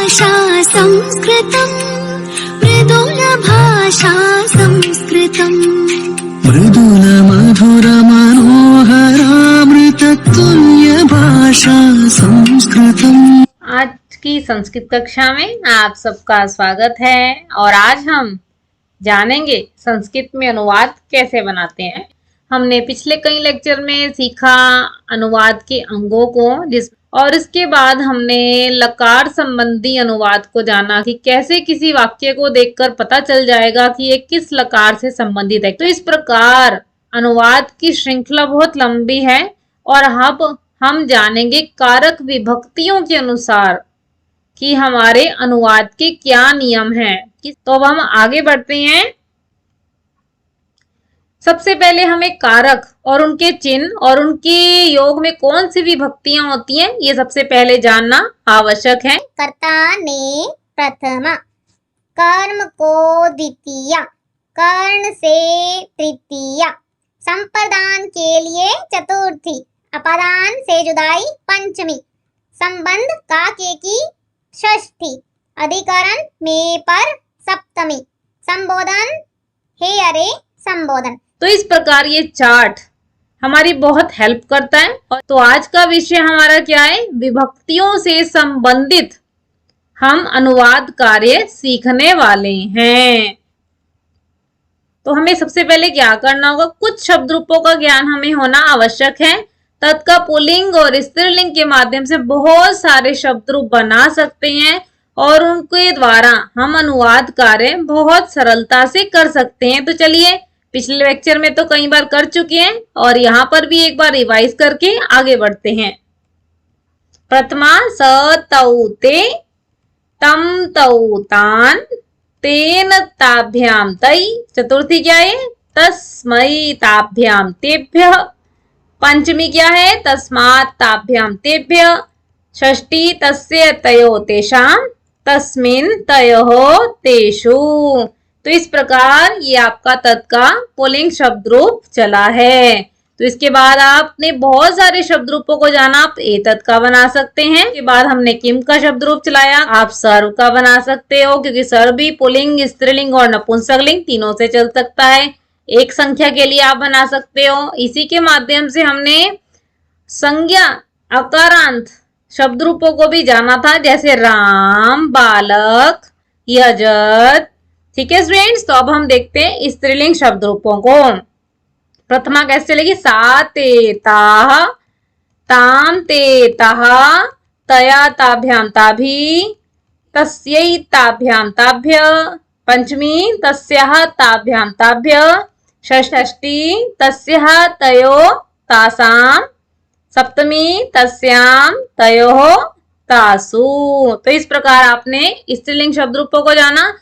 भाषा संस्कृतम् मृदुलभाषा संस्कृतम् मृदुल मधुर मनोहरामृततुल्य भाषा संस्कृतम्। आज की संस्कृत कक्षा में आप सबका स्वागत है और आज हम जानेंगे संस्कृत में अनुवाद कैसे बनाते हैं। हमने पिछले कई लेक्चर में सीखा अनुवाद के अंगों को और इसके बाद हमने लकार संबंधी अनुवाद को जाना कि कैसे किसी वाक्य को देखकर पता चल जाएगा कि ये किस लकार से संबंधित है। तो इस प्रकार अनुवाद की श्रृंखला बहुत लंबी है और अब हम जानेंगे कारक विभक्तियों के अनुसार कि हमारे अनुवाद के क्या नियम हैं। तो अब हम आगे बढ़ते हैं। सबसे पहले हमें कारक और उनके चिन्ह और उनके योग में कौन सी विभक्तियां होती हैं ये सबसे पहले जानना आवश्यक है। कर्ता ने प्रथमा, कर्म को द्वितीया, कर्ण से तृतीया, संप्रदान के लिए चतुर्थी, अपादान से जुदाई पंचमी, संबंध का के की षष्ठी, अधिकरण में पर सप्तमी, संबोधन हे अरे संबोधन। तो इस प्रकार ये चार्ट हमारी बहुत हेल्प करता है। और तो आज का विषय हमारा क्या है? विभक्तियों से संबंधित हम अनुवाद कार्य सीखने वाले हैं। तो हमें सबसे पहले क्या करना होगा? कुछ शब्द रूपों का ज्ञान हमें होना आवश्यक है। तत्का पुल्लिंग और स्त्रीलिंग के माध्यम से बहुत सारे शब्द रूप बना सकते हैं और उनके द्वारा हम अनुवाद कार्य बहुत सरलता से कर सकते हैं। तो चलिए, पिछले लेक्चर में तो कई बार कर चुके हैं और यहाँ पर भी एक बार रिवाइज करके आगे बढ़ते हैं। प्रथमा स तौ ते, तम तौ तान, तेन ताभ्याम तै। चतुर्थी क्या है? तस्मै ताभ्याम तेभ्यः। पंचमी क्या है? तस्मात् ताभ्याम तेभ्यः। षष्ठी तस्य तयो तेषां, तस्मिन् तयोः तेषु। तो इस प्रकार ये आपका तत् का पुल्लिंग शब्द रूप चला है। तो इसके बाद आपने बहुत सारे शब्द रूपों को जाना। आप एतत् का बना सकते हैं। इसके बाद हमने किम का शब्द रूप चलाया। आप सर्व का बना सकते हो क्योंकि सर्व भी पुल्लिंग, स्त्रीलिंग और नपुंसकलिंग तीनों से चल सकता है। एक संख्या के लिए आप बना सकते हो। इसी के माध्यम से हमने संज्ञा अकारांत शब्द रूपों को भी जाना था, जैसे राम, बालक, यजत। ठीक है स्टूडेंट्स, तो अब हम देखते हैं स्त्रीलिंग शब्द रूपों को। प्रथमा कैसे चलेगी? सा ते ताः, ताम ते ताः, तया ताभ्याम ताभि, तस्यै ताभ्याम ताभ्यः। पंचमी तस्याः ताभ्याम ताभ्यः। षष्ठी तस्याः तयोः तासां। सप्तमी तस्यां तयोः तासु। तो इस प्रकार आपने स्त्रीलिंग शब्द रूपों को जाना।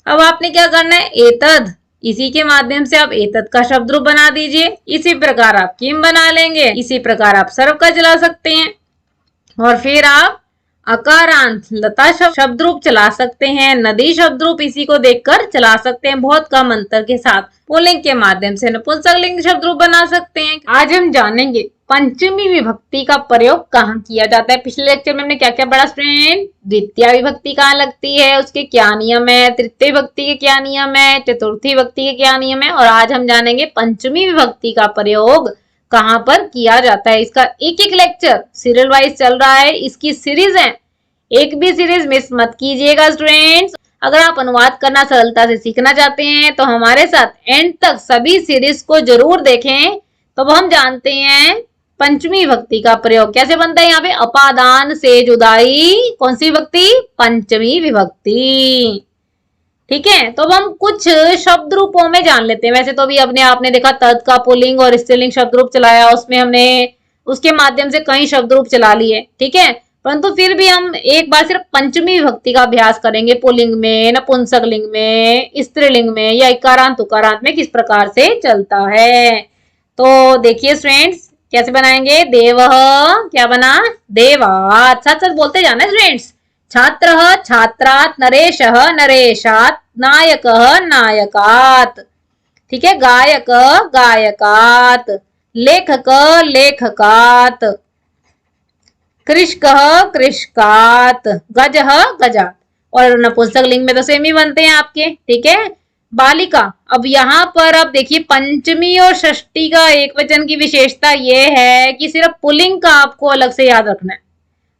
अब आपने क्या करना है? एतद, इसी के माध्यम से आप एतद का शब्द रूप बना दीजिए। इसी प्रकार आप किम बना लेंगे। इसी प्रकार आप सर्व का चला सकते हैं और फिर आप अकारांत लता शब्द रूप चला सकते हैं। नदी शब्द रूप इसी को देखकर चला सकते हैं बहुत कम अंतर के साथ। पुल्लिंग के माध्यम से नपुंसकलिंग शब्द रूप बना सकते हैं। आज हम जानेंगे पंचमी विभक्ति का प्रयोग कहाँ किया जाता है। पिछले लेक्चर में हमने क्या क्या पढ़ा स्टूडेंट? द्वितीय विभक्ति कहाँ लगती है, उसके क्या नियम है, तृतीय विभक्ति के क्या नियम है, चतुर्थी विभक्ति के क्या नियम है, और आज हम जानेंगे पंचमी विभक्ति का प्रयोग कहाँ पर किया जाता है। इसका एक एक लेक्चर सीरियल वाइज चल रहा है। इसकी सीरीज है, एक भी सीरीज मिस मत कीजिएगा स्टूडेंट्स। अगर आप अनुवाद करना सरलता से सीखना चाहते हैं तो हमारे साथ एंड तक सभी सीरीज को जरूर देखें। तो अब हम जानते हैं पंचमी विभक्ति का प्रयोग कैसे बनता है। यहाँ पे अपादान से जुदाई, कौन सी विभक्ति? पंचमी विभक्ति। ठीक है, तो अब हम कुछ शब्द रूपों में जान लेते हैं। वैसे तो अभी अपने आपने देखा तत् का पुल्लिंग और स्त्रीलिंग शब्द रूप चलाया, उसमें हमने उसके माध्यम से कई शब्द रूप चला लिए। ठीक है, परंतु फिर भी हम एक बार सिर्फ पंचमी विभक्ति का अभ्यास करेंगे। पुल्लिंग में, नपुंसकलिंग में, स्त्रीलिंग में या इकारांत उकारांत में किस प्रकार से चलता है। तो देखिए स्टूडेंट्स कैसे बनाएंगे। देवः क्या बना? देवात्। साथ साथ बोलते जाना स्टूडेंट्स। छात्रः छात्रात्, नरेशः नरेशात्, नायकः नायकात्। ठीक है, गायक गायकात्, लेखक लेखकात्, कृषकः कृषकात्, गजः गजात्। और नपुंसक लिंग में तो सेम ही बनते हैं आपके, ठीक है। बालिका, अब यहाँ पर अब देखिए पंचमी और षष्ठी का एक वचन की विशेषता ये है कि सिर्फ पुल्लिंग का आपको अलग से याद रखना है।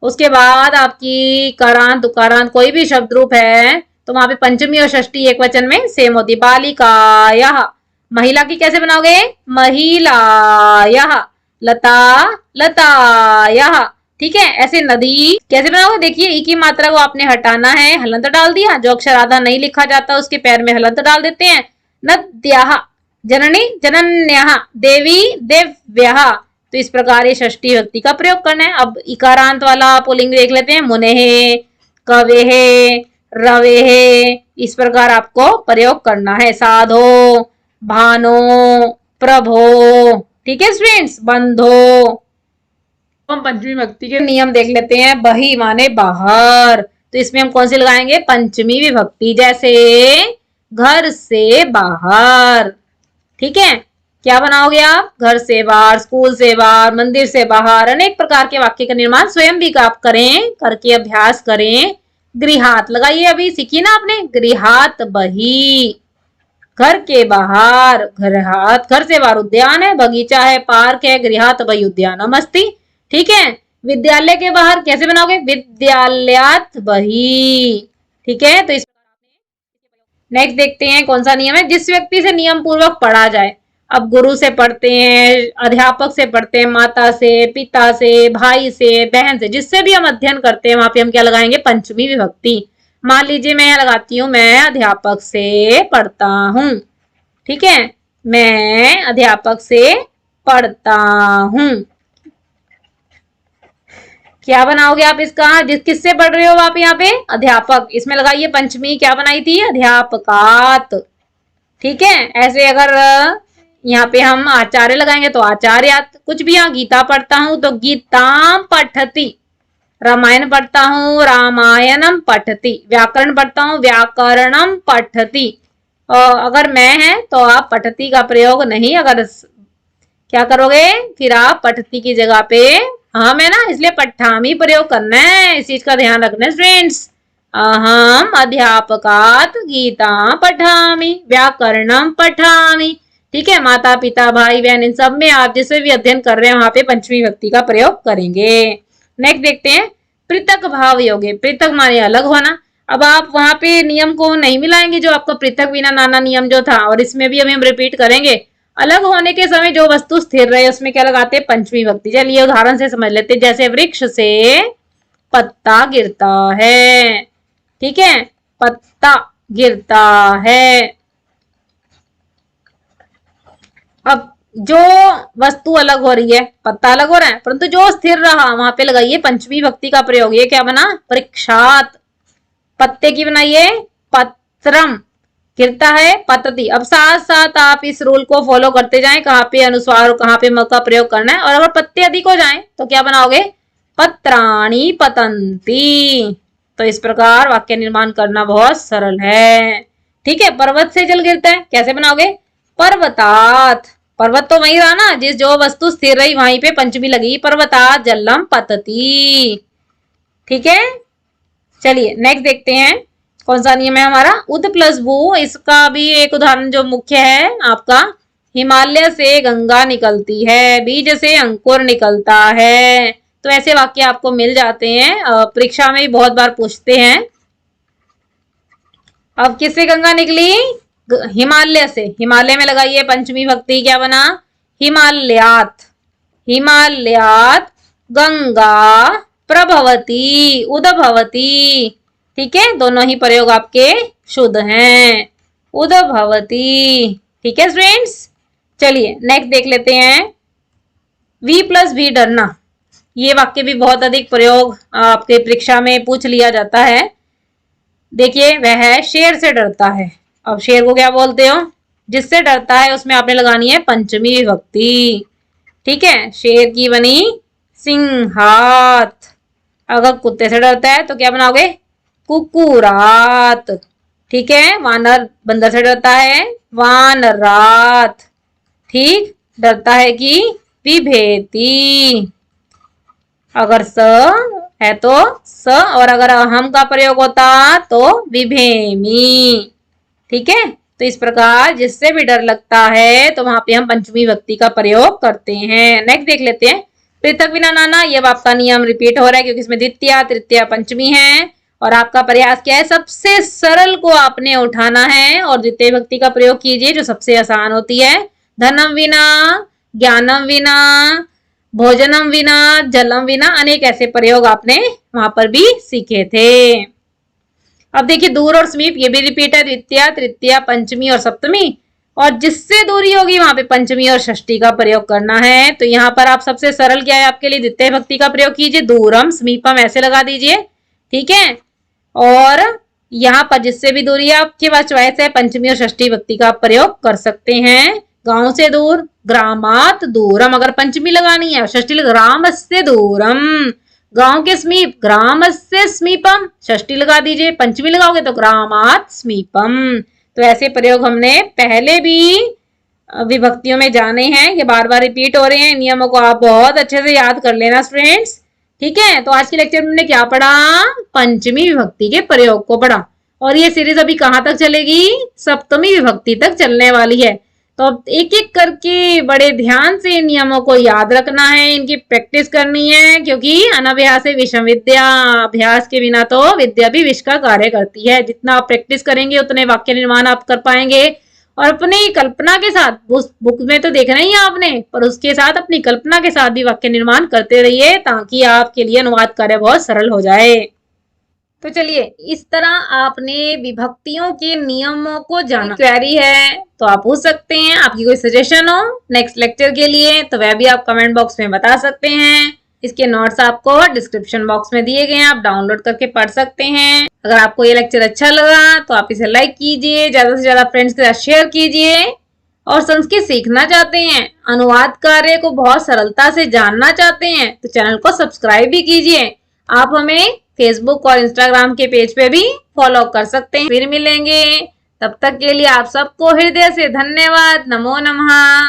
उसके बाद आपकी कारांत उकारांत कोई भी शब्द रूप है तो वहां पे पंचमी और षष्ठी एक वचन में सेम होती है। बालिकायाः, महिला की कैसे बनाओगे, महिलायाः। लता लतायाः, ठीक है। ऐसे नदी कैसे बनाओगे, देखिए ई की मात्रा को आपने हटाना है, हलंत डाल दिया, जो अक्षर आधा नहीं लिखा जाता उसके पैर में हलंत डाल देते हैं। नद्याः, जननी जनन्याः, देवी देव्याः। तो इस प्रकार ये षष्ठी विभक्ति का प्रयोग करना है। अब इकारांत वाला पुल्लिंग देख लेते हैं, मुनेः, कवेः, रवेः, इस प्रकार आपको प्रयोग करना है। साधो, भानो, प्रभो, ठीक है स्टूडेंट्स, बंधो। हम पंचमी विभक्ति के नियम देख लेते हैं। बही माने बाहर, तो इसमें हम कौन सी लगाएंगे, पंचमी विभक्ति, जैसे घर से बाहर, ठीक है। क्या बनाओगे आप, घर से बाहर, स्कूल से बाहर, मंदिर से बाहर। अनेक प्रकार के वाक्य का निर्माण स्वयं भी आप करें, करके अभ्यास करें। गृहात लगाइए, अभी सीखिए ना आपने, गृहात बही, घर के बाहर, गृहात घर से बाहर उद्यान है, बगीचा है, पार्क है, गृहात बही उद्यानम अस्ति, ठीक है। विद्यालय के बाहर कैसे बनाओगे, विद्यालयात बही, ठीक है। तो इस नेक्स्ट देखते हैं कौन सा नियम है, जिस व्यक्ति से नियम पूर्वक पढ़ा जाए। अब गुरु से पढ़ते हैं, अध्यापक से पढ़ते हैं, माता से, पिता से, भाई से, बहन से, जिससे भी हम अध्ययन करते हैं वहां पे हम क्या लगाएंगे, पंचमी विभक्ति। मान लीजिए मैं लगाती हूँ, मैं अध्यापक से पढ़ता हूँ, ठीक है, मैं अध्यापक से पढ़ता हूँ। क्या बनाओगे आप इसका, जिस किससे पढ़ रहे हो आप यहाँ पे, अध्यापक, इसमें लगाइए पंचमी, क्या बनाई थी, अध्यापकात, ठीक है। ऐसे अगर यहाँ पे हम आचार्य लगाएंगे तो आचार्यात, कुछ भी। यहाँ गीता पढ़ता हूं तो गीताम पठति, रामायण पढ़ता हूँ रामायणम पठति, व्याकरण पढ़ता हूँ व्याकरणम पठति। अगर मैं है तो आप पठति का प्रयोग नहीं, अगर क्या करोगे, फिर आप पठति की जगह पे हम है ना, इसलिए पठामी प्रयोग करना है, इस चीज का ध्यान रखना है स्टूडेंट्स। अहम अध्यापकात गीता पठामी, व्याकरणम पठामी, ठीक है। माता पिता भाई बहन इन सब में आप जिसे भी अध्ययन कर रहे हैं वहां पे पंचमी विभक्ति का प्रयोग करेंगे। नेक्स्ट देखते हैं, पृथक भाव योगे, पृथक माने अलग होना। अब आप वहां पे नियम को नहीं मिलाएंगे जो आपका पृथक बिना नाना नियम जो था, और इसमें भी हम रिपीट करेंगे। अलग होने के समय जो वस्तु स्थिर रहे उसमें क्या लगाते हैं, पंचमी विभक्ति। चलिए उदाहरण से समझ लेते हैं, जैसे वृक्ष से पत्ता गिरता है, ठीक है, पत्ता गिरता है। अब जो वस्तु अलग हो रही है, पत्ता अलग हो रहा है, परंतु जो स्थिर रहा वहां पे लगाइए पंचमी विभक्ति का प्रयोग। ये क्या बना, वृक्षात, पत्ते की बनाइए पत्रम, गिरता है पतति। अब साथ साथ आप इस रूल को फॉलो करते जाएं, कहाँ पे अनुस्वार और कहाँ पे म का प्रयोग करना है। और अगर पत्ते अधिक हो जाएं तो क्या बनाओगे, पत्राणि पतंती। तो इस प्रकार वाक्य निर्माण करना बहुत सरल है, ठीक है। पर्वत से जल गिरता है, कैसे बनाओगे, पर्वतात, पर्वत तो वही रहा ना, जिस जो वस्तु स्थिर रही वहीं पे पंचमी लगी, पर्वतात जलम पतति, ठीक है। चलिए नेक्स्ट देखते हैं कौन सा नियम है हमारा, उद प्लस भू। इसका भी एक उदाहरण जो मुख्य है आपका, हिमालय से गंगा निकलती है, बीज से अंकुर निकलता है। तो ऐसे वाक्य आपको मिल जाते हैं, परीक्षा में भी बहुत बार पूछते हैं। अब किससे गंगा निकली, हिमालय से, हिमालय में लगाइए पंचमी विभक्ति, क्या बना, हिमालयात, हिमालयात गंगा प्रभवती उद्भवती, ठीक है। दोनों ही प्रयोग आपके शुद्ध हैं, उद्भवती, ठीक है स्टूडेंट्स। चलिए नेक्स्ट देख लेते हैं, V प्लस भी डरना। ये वाक्य भी बहुत अधिक प्रयोग आपके परीक्षा में पूछ लिया जाता है। देखिए वह शेर से डरता है। अब शेर को क्या बोलते हो, जिससे डरता है उसमें आपने लगानी है पंचमी विभक्ति, ठीक है। शेर की बनी सिंहात। अगर कुत्ते से डरता है तो क्या बनाओगे, कुकुरात, ठीक है। वानर बंदर से डरता है, वानरात, ठीक। डरता है कि विभेति। अगर स है तो स, और अगर अहम का प्रयोग होता तो विभेमी। ठीक है, तो इस प्रकार जिससे भी डर लगता है तो वहां पे हम पंचमी विभक्ति का प्रयोग करते हैं। नेक्स्ट देख लेते हैं, पृथक विना नाना। ये आपका नियम रिपीट हो रहा है क्योंकि इसमें द्वितीय तृतीय पंचमी है, और आपका प्रयास क्या है, सबसे सरल को आपने उठाना है और द्वितीय विभक्ति का प्रयोग कीजिए जो सबसे आसान होती है। धनम विना, ज्ञानम विना, भोजनम विना, जलम विना, अनेक ऐसे प्रयोग आपने वहां पर भी सीखे थे। अब देखिए दूर और समीप, ये भी रिपीट है, द्वितीय तृतीय पंचमी और सप्तमी, और जिससे दूरी होगी वहां पे पंचमी और षष्ठी का प्रयोग करना है। तो यहाँ पर आप सबसे सरल क्या है आपके लिए, द्वितीय भक्ति का प्रयोग कीजिए, दूरम समीपम ऐसे लगा दीजिए। ठीक है, और यहाँ पर जिससे भी दूरी आपके पास चॉइस है, पंचमी और षष्ठी भक्ति का प्रयोग कर सकते हैं। गांव से दूर, ग्रामात दूरम, अगर पंचमी लगानी है, षष्ठी ग्राम से दूरम। गांव के समीप, ग्राम से समीपम, षष्ठी लगा दीजिए, पंचमी लगाओगे तो ग्रामात समीपम। तो ऐसे प्रयोग हमने पहले भी विभक्तियों में जाने हैं, ये बार बार रिपीट हो रहे हैं। नियमों को आप बहुत अच्छे से याद कर लेना स्टूडेंट्स। ठीक है, तो आज के लेक्चर में हमने क्या पढ़ा, पंचमी विभक्ति के प्रयोग को पढ़ा, और ये सीरीज अभी कहाँ तक चलेगी, सप्तमी विभक्ति तक चलने वाली है। तो अब एक एक करके बड़े ध्यान से इन नियमों को याद रखना है, इनकी प्रैक्टिस करनी है, क्योंकि अनभ्यास विषम विद्या, अभ्यास के बिना तो विद्या भी विष का कार्य करती है। जितना आप प्रैक्टिस करेंगे उतने वाक्य निर्माण आप कर पाएंगे, और अपनी कल्पना के साथ, बुक में तो देखना ही है आपने, पर उसके साथ अपनी कल्पना के साथ भी वाक्य निर्माण करते रहिए, ताकि आपके लिए अनुवाद कार्य बहुत सरल हो जाए। तो चलिए, इस तरह आपने विभक्तियों के नियमों को जाना। क्वेरी है तो आप पूछ सकते हैं, आपकी कोई सजेशन हो नेक्स्ट लेक्चर के लिए तो वह भी आप कमेंट बॉक्स में बता सकते हैं। इसके नोट्स आपको डिस्क्रिप्शन बॉक्स में दिए गए हैं, आप डाउनलोड करके पढ़ सकते हैं। अगर आपको ये लेक्चर अच्छा लगा तो आप इसे लाइक कीजिए, ज्यादा से ज्यादा फ्रेंड्स के साथ शेयर कीजिए, और संस्कृत सीखना चाहते हैं, अनुवाद कार्य को बहुत सरलता से जानना चाहते हैं तो चैनल को सब्सक्राइब भी कीजिए। आप हमें फेसबुक और इंस्टाग्राम के पेज पे भी फॉलो कर सकते हैं। फिर मिलेंगे, तब तक के लिए आप सबको हृदय से धन्यवाद। नमो नमः।